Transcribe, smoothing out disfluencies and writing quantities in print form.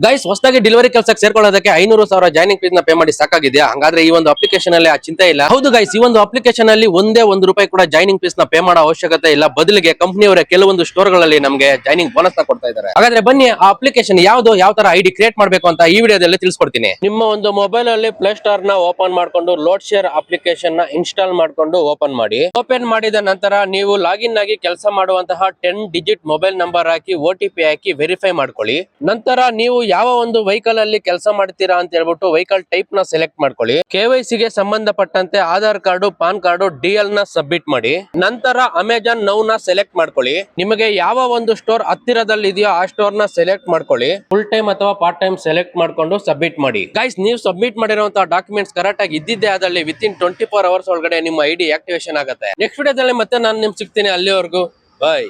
Guys ಹೊಸದಾಗಿ delivery ಕೆಲಸಕ್ಕೆ ಸೇರ್ಕೊಳ್ಳೋದಕ್ಕೆ 500,000 joining fees ನ ಪೇ ಮಾಡಿ ಸಾಕಾಗಿದೆಯಾ? ಹಾಗಾದ್ರೆ ಈ ಒಂದು ಅಪ್ಲಿಕೇಶನ್ ಅಲ್ಲಿ ಆ ಚಿಂತೆ ಇಲ್ಲ. ಹೌದು ಗೈಸ್, ಈ ಒಂದು ಅಪ್ಲಿಕೇಶನ್ ಅಲ್ಲಿ ಒಂದೇ ₹1 ಕೂಡ ಜಾಯ್ನಿಂಗ್ ಫೀಸ್ ನ ಪೇ ಮಾಡೋ ಅವಶ್ಯಕತೆ ಇಲ್ಲ. ಬದಲಿಗೆ ಕಂಪನಿಯವರ ಕೆಲವೊಂದು ಸ್ಟೋರ್ ಗಳಲ್ಲಿ ನಮಗೆ ಜಾಯ್ನಿಂಗ್ ಬೋನಸ್ ನ ಕೊಡ್ತಾ ಇದ್ದಾರೆ. ಹಾಗಾದ್ರೆ ಬನ್ನಿ, ಆ ಅಪ್ಲಿಕೇಶನ್ ಯಾವ್ದು, ಯಾವ ತರ ಐಡಿ ಕ್ರಿಯೇಟ್ ಮಾಡಬೇಕು ಅಂತ ಈ ವಿಡಿಯೋದಲ್ಲಿ ತಿಳಿಸ್ಕೊಡ್ತೀನಿ. ನಿಮ್ಮ ಒಂದು ಮೊಬೈಲ್ ಅಲ್ಲಿ ಪ್ಲೇ ಸ್ಟೋರ್ ನ ಓಪನ್ ಮಾಡ್ಕೊಂಡು ಲೋಡ್ ಶೇರ್ ಅಪ್ಲಿಕೇಶನ್ ನ ಇನ್ಸ್ಟಾಲ್ ಮಾಡ್ಕೊಂಡು ಓಪನ್ ಮಾಡಿ. ಓಪನ್ ಮಾಡಿದ ನಂತರ ನೀವು ಲಾಗಿನ್ ಆಗಿ ಕೆಲಸ ಮಾಡುವಂತಹ 10 ಡಿಜಿಟ್ ಮೊಬೈಲ್ ನಂಬರ್ ಹಾಕಿ OTP ಹಾಕಿ ವೆರಿಫೈ ಮಾಡ್ಕೊಳ್ಳಿ. ನಂತರ ನೀವು ಯಾವ ಒಂದು ವೆಹಿಕಲ್ ಅಲ್ಲಿ ಕೆಲಸ ಮಾಡ್ತೀರಾ ಅಂತ ಹೇಳ್ಬಿಟ್ಟು ವೆಹಿಕಲ್ ಟೈಪ್ ನ ಸೆಲೆಕ್ಟ್ ಮಾಡ್ಕೊಳ್ಳಿ. KYC ಗೆ ಸಂಬಂಧಪಟ್ಟಂತೆ Aadhaar card, PAN card, DL ನ ಸಬ್ಮಿಟ್ ಮಾಡಿ. ನಂತರ ಅಮೆಜಾನ್ ನೌ ನ ಸೆಲೆಕ್ಟ್ ಮಾಡ್ಕೊಳ್ಳಿ. ನಿಮಗೆ ಯಾವ ಒಂದು ಸ್ಟೋರ್ ಹತ್ತಿರದಲ್ಲಿ ಇದೆಯೋ ಆ ಸ್ಟೋರ್ ನ ಸೆಲೆಕ್ಟ್ ಮಾಡ್ಕೊಳ್ಳಿ. ಫುಲ್ ಟೈಮ್ ಅಥವಾ ಪಾರ್ಟ್ ಟೈಮ್ ಸೆಲೆಕ್ಟ್ ಮಾಡ್ಕೊಂಡು ಸಬ್ಮಿಟ್ ಮಾಡಿ. ಗೈಸ್, ನೀವು ಸಬ್ಮಿಟ್ ಮಾಡಿರುವಂತಹ ಡಾಕ್ಯುಮೆಂಟ್ಸ್ ಕರೆಕ್ಟ್ ಆಗಿ ಇದ್ದಿದ್ದೇ ಆದಲ್ಲಿ ವಿತಿನ್ 24 ಅವರ್ಸ್ ಒಳಗಡೆ ನಿಮ್ಮ ID ಆಕ್ಟಿವೇಶನ್ ಆಗುತ್ತೆ. ನೆಕ್ಸ್ಟ್ ವಿಡಿಯೋದಲ್ಲಿ ಮತ್ತೆ ನಾನು ನಿಮ್ಗೆ ಸಿಗ್ತೀನಿ. ಅಲ್ಲಿವರೆಗೂ ಬಾಯ್.